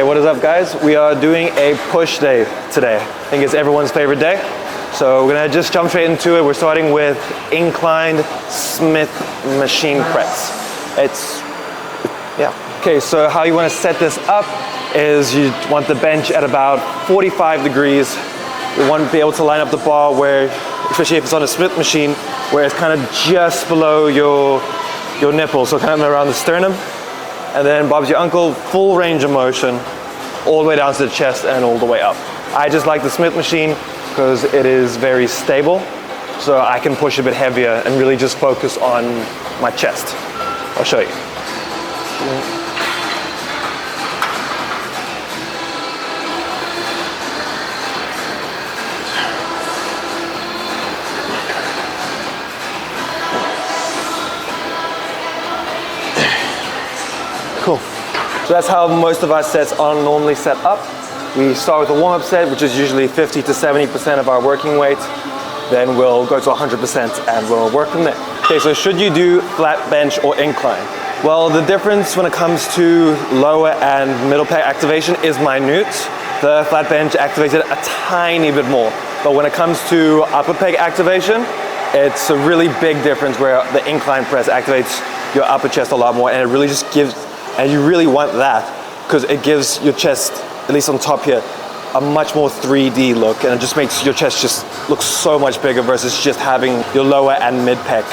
Hey, what is up guys? We are doing a push day today. I think it's everyone's favorite day. So we're gonna just jump straight into it. We're starting with inclined Smith machine press. Okay, so how you wanna set this up is you want the bench at about 45 degrees. You want to be able to line up the bar where, especially if it's on a Smith machine, where it's kind of just below your nipple, so kind of around the sternum. And then Bob's your uncle, full range of motion, all the way down to the chest and all the way up. I just like the Smith machine because it is very stable, so I can push a bit heavier and really just focus on my chest. I'll show you. Cool. So that's how most of our sets are normally set up. We start with a warm-up set, which is usually 50 to 70% of our working weight. Then we'll go to 100% and we'll work from there. Okay, so should you do flat bench or incline? Well, the difference when it comes to lower and middle pec activation is minute. The flat bench activates it a tiny bit more. But when it comes to upper pec activation, it's a really big difference where the incline press activates your upper chest a lot more, and it really just gives, and you really want that because it gives your chest, at least on top here, a much more 3D look, and it just makes your chest just look so much bigger versus just having your lower and mid pec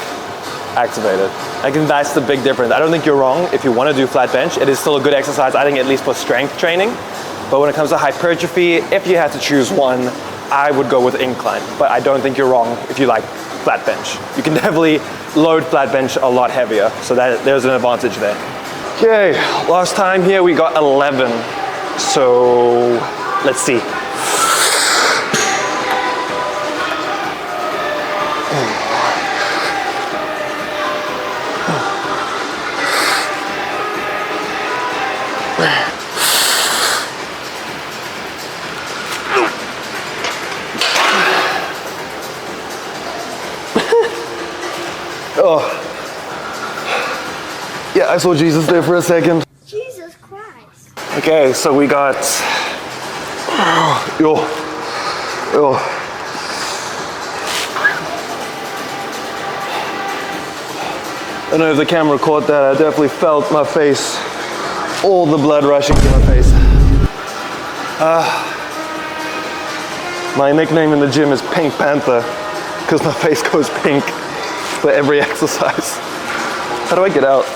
activated. I think that's the big difference. I don't think you're wrong if you want to do flat bench. It is still a good exercise, I think, at least for strength training. But when it comes to hypertrophy, if you had to choose one, I would go with incline. But I don't think you're wrong if you like flat bench. You can definitely load flat bench a lot heavier, so there's an advantage there. Okay, last time here we got 11. So let's see. Oh, yeah, I saw Jesus there for a second. Jesus Christ. Okay, so we got, I don't know if the camera caught that. I definitely felt my face, all the blood rushing to my face. My nickname in the gym is Pink Panther because my face goes pink for every exercise. How do I get out?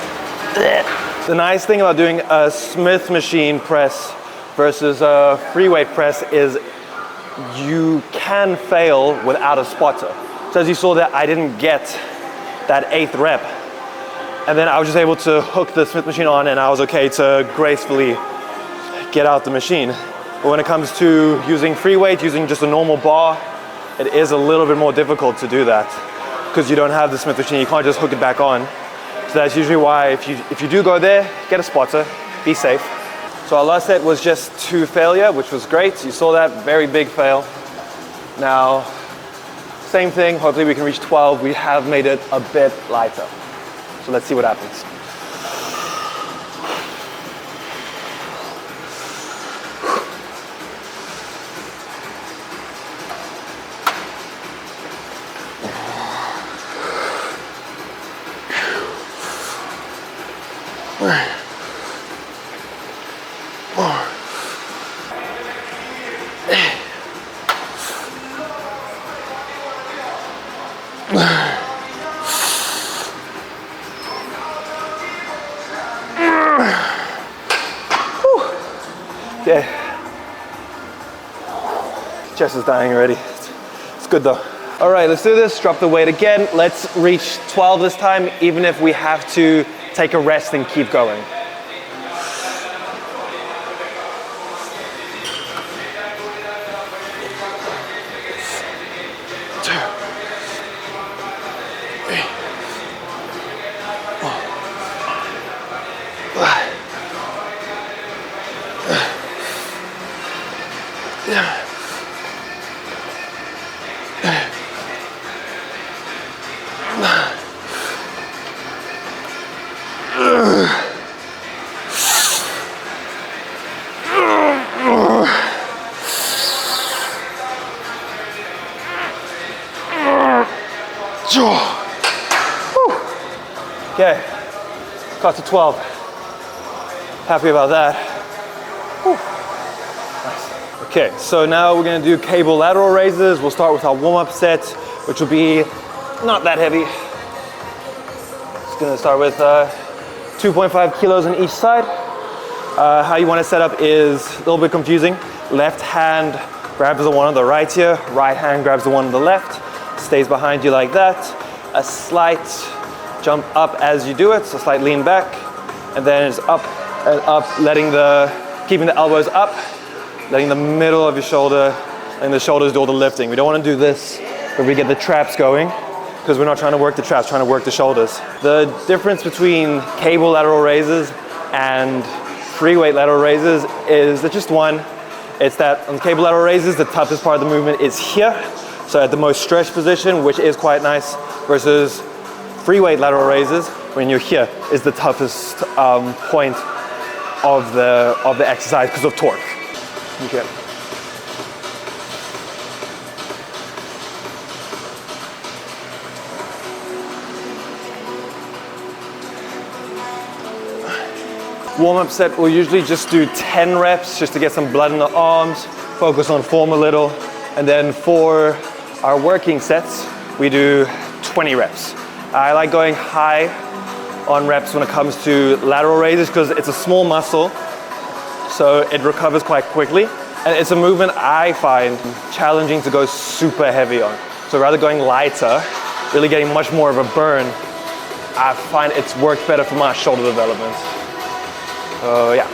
The nice thing about doing a Smith machine press versus a free weight press is you can fail without a spotter. So as you saw that, I didn't get that 8th rep. And then I was just able to hook the Smith machine on and I was okay to gracefully get out the machine. But when it comes to using free weight, using just a normal bar, it is a little bit more difficult to do that because you don't have the Smith machine, you can't just hook it back on. So that's usually why if you do go there, get a spotter, be safe. So our last set was just 2 failure, which was great. You saw that, very big fail. Now, same thing, hopefully we can reach 12. We have made it a bit lighter. So let's see what happens. Okay. Chest is dying already. It's good though. All right, let's do this. Drop the weight again. Let's reach 12 this time, even if we have to take a rest and keep going. Okay, got to 12. Happy about that. Whew. Nice. Okay, so now we're gonna do cable lateral raises. We'll start with our warm-up set, which will be not that heavy. Just gonna start with 2.5 kilos on each side. How you wanna set up is a little bit confusing. Left hand grabs the one on the right here, right hand grabs the one on the left, stays behind you like that. A slight jump up as you do it, so slight lean back, and then it's up and up, keeping the elbows up, letting the middle of your shoulder and the shoulders do all the lifting. We don't want to do this where we get the traps going, because we're not trying to work the traps, trying to work the shoulders. The difference between cable lateral raises and free weight lateral raises is that just one, it's that on cable lateral raises, the toughest part of the movement is here. So at the most stretched position, which is quite nice, versus free weight lateral raises, when you're here, is the toughest point of the exercise because of torque. Okay. Warm-up set, we'll usually just do 10 reps just to get some blood in the arms, focus on form a little, and then for our working sets, we do 20 reps. I like going high on reps when it comes to lateral raises because it's a small muscle, so it recovers quite quickly. And it's a movement I find challenging to go super heavy on. So rather going lighter, really getting much more of a burn, I find it's worked better for my shoulder development. So yeah.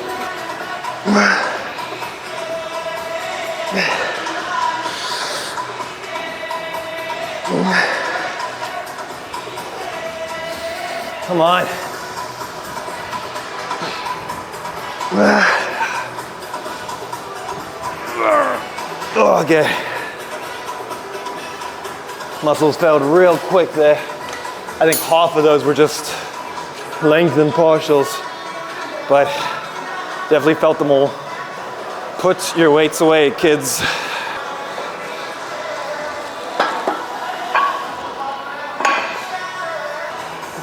Come on. Okay. Muscles felt real quick there. I think half of those were just lengthened partials, but definitely felt them all. Put your weights away, kids.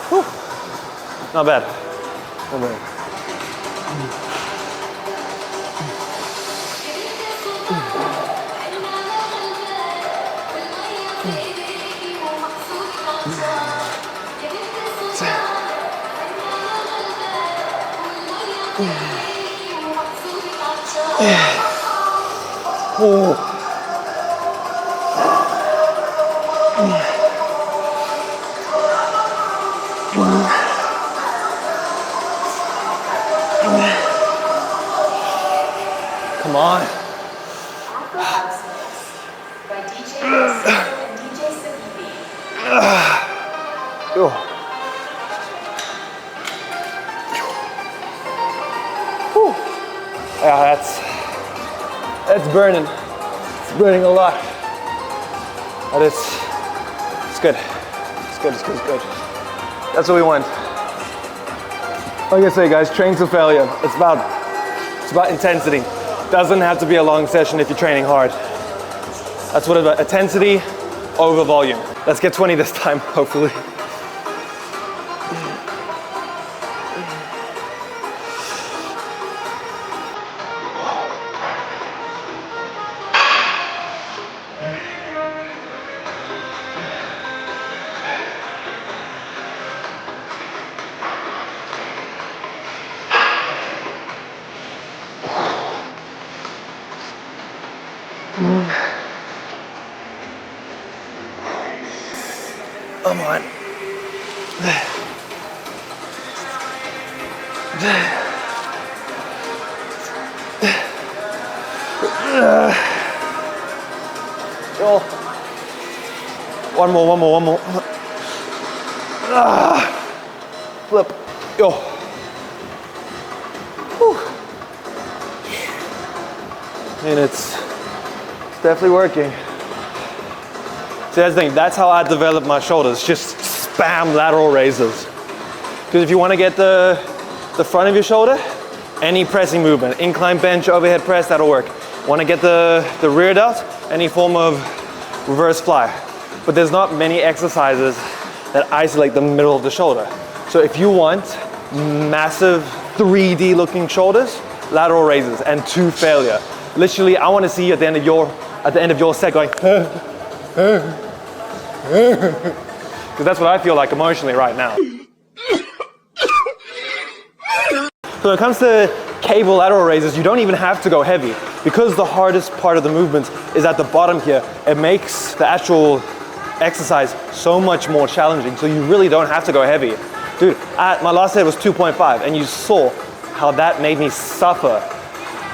Whew. Not bad. Not bad. Oh. Come on. Yeah, that's burning. It's burning a lot. But it's good. It's good, it's good, it's good. That's what we want. Like I say, guys, train to failure. It's about intensity. Doesn't have to be a long session if you're training hard. That's what it's about, intensity over volume. Let's get 20 this time, hopefully. Come on. Go. One more. Flip. Go. Whew. And it's definitely working. See, that's the thing, that's how I develop my shoulders, just spam lateral raises. Because if you want to get the front of your shoulder, any pressing movement, incline bench, overhead press, that'll work. Want to get the rear delt, any form of reverse fly. But there's not many exercises that isolate the middle of the shoulder. So if you want massive 3D looking shoulders, lateral raises and 2 failure. Literally, I want to see you at the end of your set going, because that's what I feel like emotionally right now. So when it comes to cable lateral raises, you don't even have to go heavy. Because the hardest part of the movement is at the bottom here, it makes the actual exercise so much more challenging. So you really don't have to go heavy. Dude, my last set was 2.5 and you saw how that made me suffer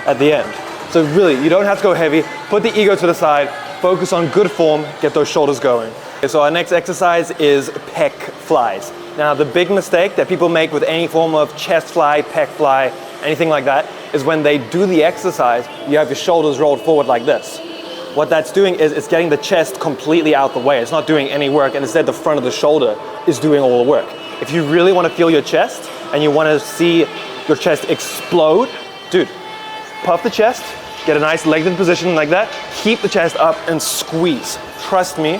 at the end. So really, you don't have to go heavy. Put the ego to the side, focus on good form, get those shoulders going. Okay, so our next exercise is pec flies. Now the big mistake that people make with any form of chest fly, pec fly, anything like that, is when they do the exercise, you have your shoulders rolled forward like this. What that's doing is it's getting the chest completely out the way. It's not doing any work, and instead the front of the shoulder is doing all the work. If you really want to feel your chest and you want to see your chest explode, dude, puff the chest, get a nice lengthened position like that, keep the chest up and squeeze. Trust me,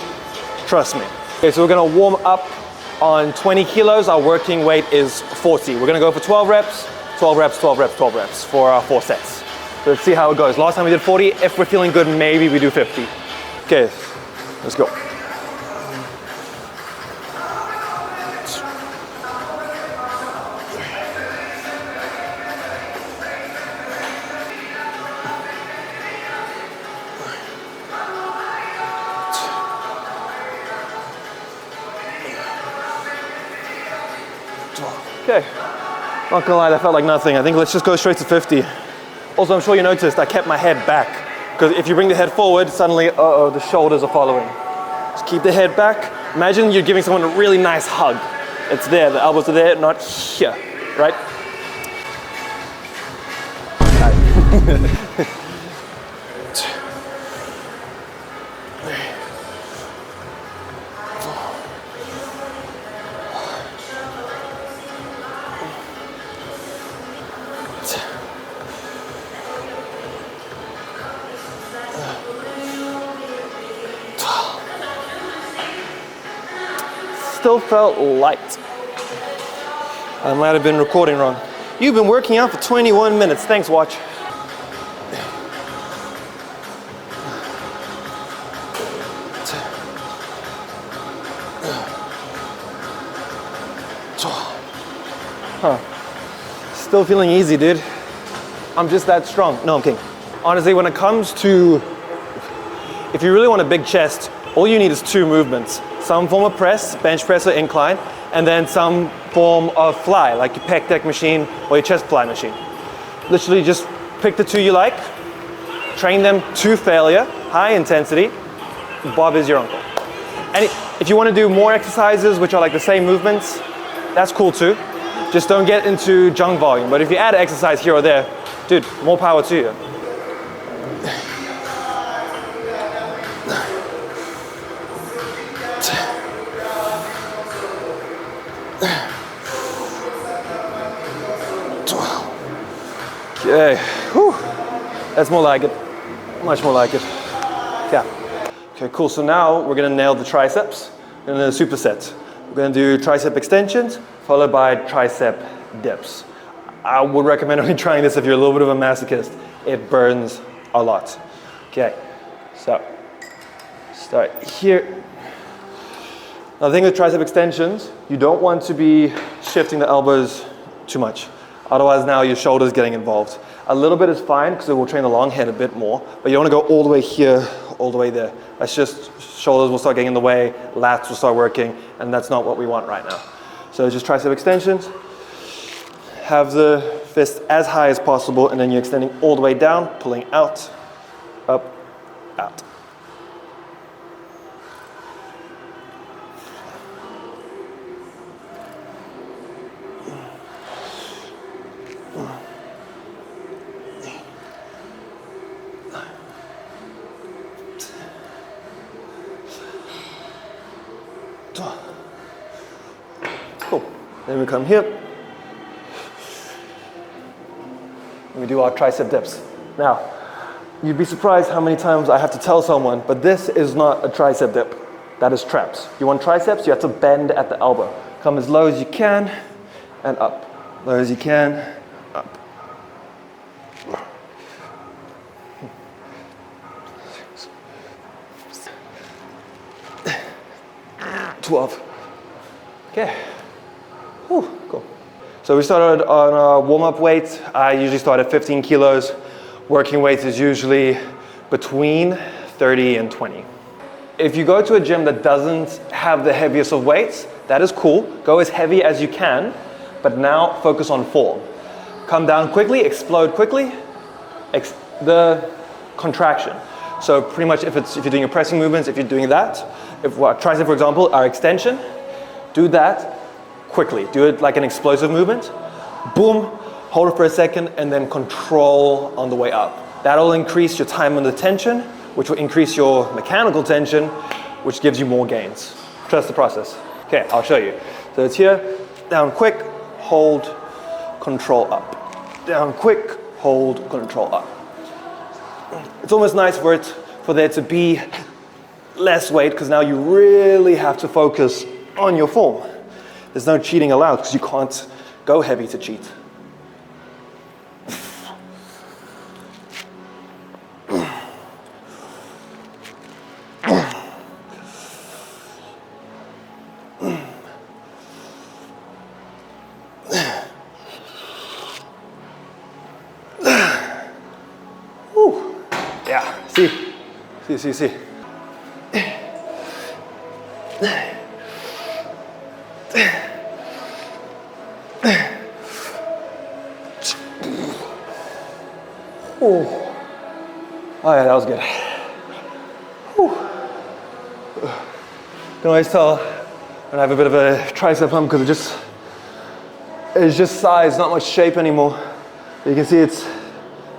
trust me. Okay, so we're gonna warm up on 20 kilos. Our working weight is 40. We're gonna go for 12 reps, 12 reps, 12 reps, 12 reps for our 4 sets. So let's see how it goes. Last time we did 40. If we're feeling good, maybe we do 50. Okay, let's go. Okay, not gonna lie, that felt like nothing. I think let's just go straight to 50. Also, I'm sure you noticed I kept my head back, because if you bring the head forward, suddenly, the shoulders are following. Just keep the head back. Imagine you're giving someone a really nice hug. It's there, the elbows are there, not here, right? Still felt light. I might have been recording wrong. You've been working out for 21 minutes. Thanks, watch. Huh. Still feeling easy, dude. I'm just that strong. No, I'm kidding. Honestly, when it comes to, if you really want a big chest, all you need is 2 movements. Some form of press, bench press or incline, and then some form of fly, like your pec deck machine or your chest fly machine. Literally just pick the 2 you like, train them to failure, high intensity. Bob is your uncle. And if you want to do more exercises, which are like the same movements, that's cool too. Just don't get into junk volume. But if you add exercise here or there, dude, more power to you. Okay, whew. That's more like it, much more like it. Yeah. Okay, cool, so now we're gonna nail the triceps in a superset. We're gonna do tricep extensions, followed by tricep dips. I would recommend only trying this if you're a little bit of a masochist. It burns a lot. Okay, so start here. Now the thing with tricep extensions, you don't want to be shifting the elbows too much. Otherwise now your shoulder's getting involved. A little bit is fine because it will train the long head a bit more, but you don't want to go all the way here, all the way there. That's just, shoulders will start getting in the way, lats will start working, and that's not what we want right now. So just tricep extensions. Have the fist as high as possible, and then you're extending all the way down, pulling out, up, out. Cool. Then we come here. And we do our tricep dips. Now, you'd be surprised how many times I have to tell someone, but this is not a tricep dip. That is traps. You want triceps, you have to bend at the elbow. Come as low as you can and up. Low as you can, up. 12. Okay. Whew, cool. So we started on our warm-up weight. I usually start at 15 kilos. Working weight is usually between 30 and 20. If you go to a gym that doesn't have the heaviest of weights, that is cool. Go as heavy as you can, but now focus on form. Come down quickly, explode quickly. The contraction. So pretty much if you're doing your pressing movements, if you're doing that, if tricep, for example, our extension, do that quickly. Do it like an explosive movement. Boom, hold it for a second, and then control on the way up. That'll increase your time under tension, which will increase your mechanical tension, which gives you more gains. Trust the process. Okay, I'll show you. So it's here, down quick, hold, control up. Down quick, hold, control up. It's almost nice for there to be less weight, because now you really have to focus on your form. There's no cheating allowed, because you can't go heavy to cheat. Yeah, see. Oh yeah, that was good. Whew. Can always tell when I have a bit of a tricep hump because it's just size, not much shape anymore. You can see it's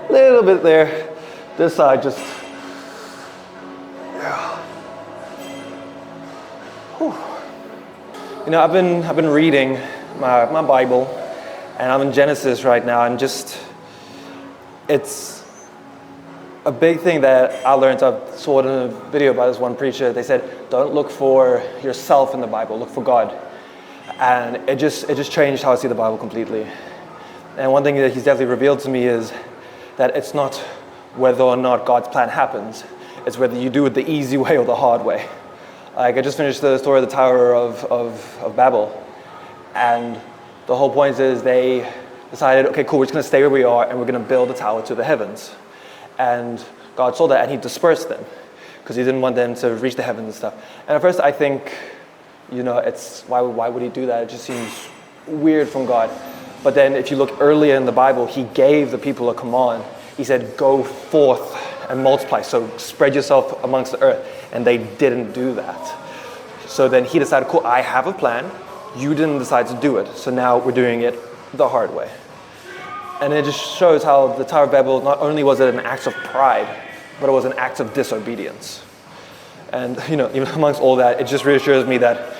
a little bit there. This side just, yeah. Whew. You know, I've been reading my Bible, and I'm in Genesis right now, and it's a big thing that I learned. I saw it in a video by this one preacher. They said, don't look for yourself in the Bible, look for God. And it just changed how I see the Bible completely. And one thing that he's definitely revealed to me is that it's not whether or not God's plan happens, it's whether you do it the easy way or the hard way. Like, I just finished the story of the Tower of Babel, and the whole point is they decided, okay, cool, we're just going to stay where we are, and we're going to build a tower to the heavens. And God saw that, and he dispersed them, because he didn't want them to reach the heavens and stuff. And at first I think, you know, it's why would he do that? It just seems weird from God. But then if you look earlier in the Bible, he gave the people a command. He said, go forth and multiply, so spread yourself amongst the earth. And they didn't do that. So then he decided, cool, I have a plan. You didn't decide to do it. So now we're doing it the hard way. And it just shows how the Tower of Babel, not only was it an act of pride, but it was an act of disobedience. And, you know, even amongst all that, it just reassures me that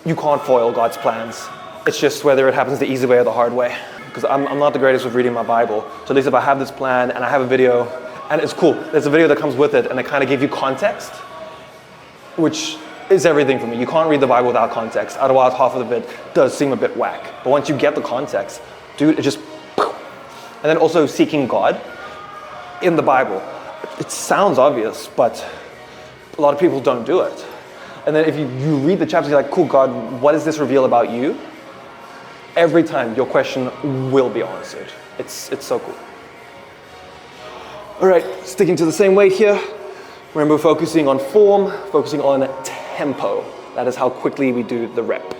you can't foil God's plans. It's just whether it happens the easy way or the hard way. Because I'm not the greatest with reading my Bible. So at least if I have this plan and I have a video, and it's cool, there's a video that comes with it, and it kind of gives you context, which is everything for me. You can't read the Bible without context. Otherwise, half of it does seem a bit whack. But once you get the context, dude, it just... And then also seeking God in the Bible. It sounds obvious, but a lot of people don't do it. And then if you read the chapters, you're like, cool, God, what does this reveal about you? Every time your question will be answered. It's so cool. All right, sticking to the same weight here. Remember, focusing on form, focusing on tempo. That is how quickly we do the rep.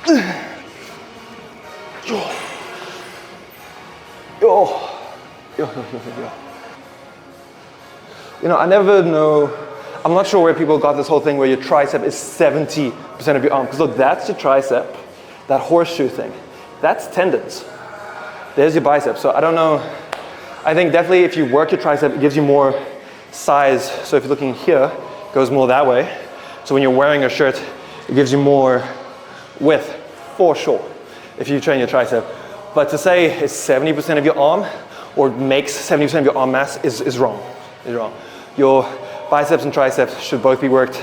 You know, I never know, I'm not sure where people got this whole thing where your tricep is 70% of your arm. Because look, that's your tricep, that horseshoe thing. That's tendons. There's your bicep. So I don't know, I think definitely if you work your tricep, it gives you more size. So if you're looking here, it goes more that way. So when you're wearing a shirt, it gives you more width, for sure, if you train your tricep. But to say it's 70% of your arm, or makes 70% of your arm mass is wrong, is wrong. Your biceps and triceps should both be worked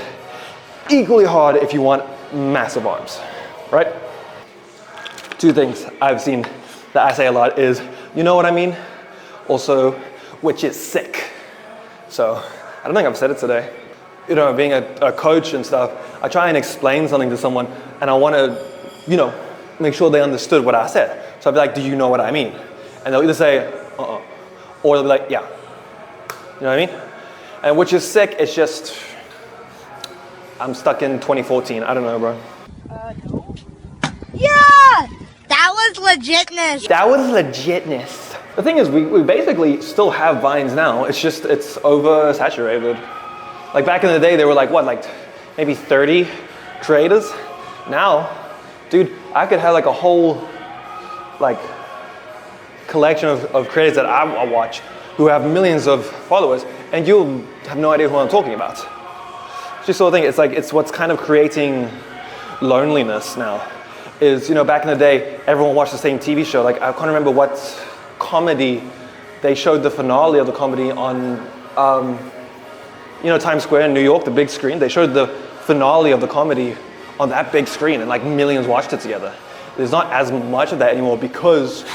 equally hard if you want massive arms, right? Two things I've seen that I say a lot is, you know what I mean? Also, which is sick. So, I don't think I've said it today. You know, being a coach and stuff, I try and explain something to someone and I want to, you know, make sure they understood what I said. So I'll be like, do you know what I mean? And they'll either say, or they'll be like, yeah. You know what I mean? And which is sick, it's just, I'm stuck in 2014. I don't know, bro. No. Yeah! That was legitness. That was legitness. The thing is, we basically still have Vines now. It's just, it's oversaturated. Like back in the day, they were like, what, like maybe 30 creators? Now, dude, I could have like a whole, like, collection of creators that I watch who have millions of followers, and you'll have no idea who I'm talking about. It's just sort of thing, it's like, it's what's kind of creating loneliness now. Is, you know, back in the day, everyone watched the same TV show. Like, I can't remember what comedy, they showed the finale of the comedy on, you know, Times Square in New York, the big screen. They showed the finale of the comedy on that big screen, and like millions watched it together. There's not as much of that anymore because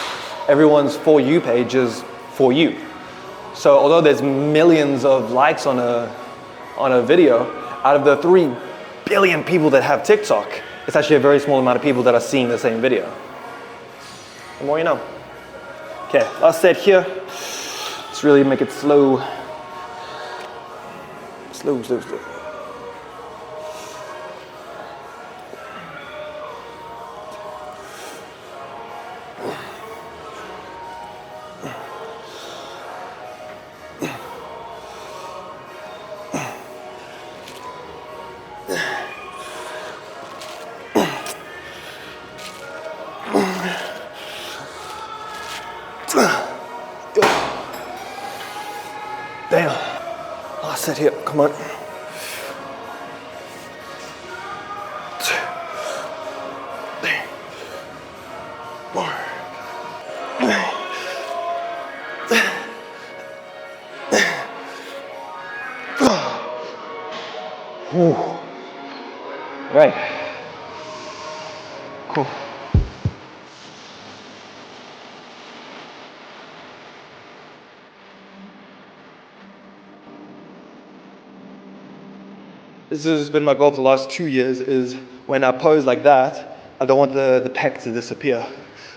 everyone's For You page is For You. So although there's millions of likes on a video, out of the 3 billion people that have TikTok, it's actually a very small amount of people that are seeing the same video. The more you know. Okay, last set here. Let's really make it slow. Slow, slow, slow. Damn. Last set here, come on. 2, 3, 4. Right. Cool. This has been my goal for the last 2 years, is when I pose like that, I don't want the pec to disappear.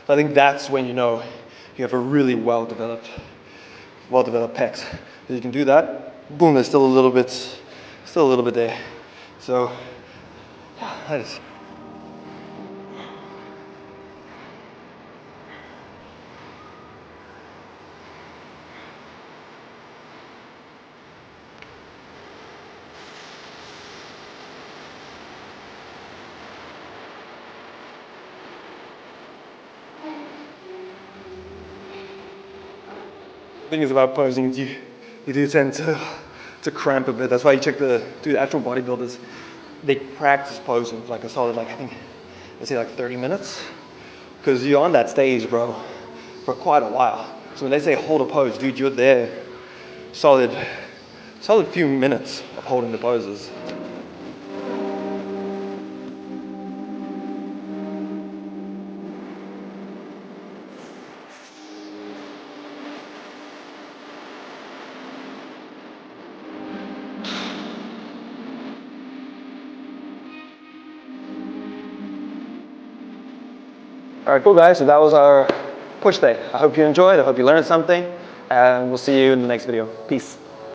So I think that's when you know you have a really well-developed pecs. If you can do that, boom, there's still a little bit there. So, yeah, that is. The thing is about posing, you do tend to cramp a bit. That's why you check the actual bodybuilders. They practice posing for like a solid, like I think, let's say like 30 minutes. Because you're on that stage, bro, for quite a while. So when they say hold a pose, dude, you're there solid few minutes of holding the poses. All right, cool guys, so that was our push day. I hope you enjoyed, I hope you learned something, and we'll see you in the next video. Peace.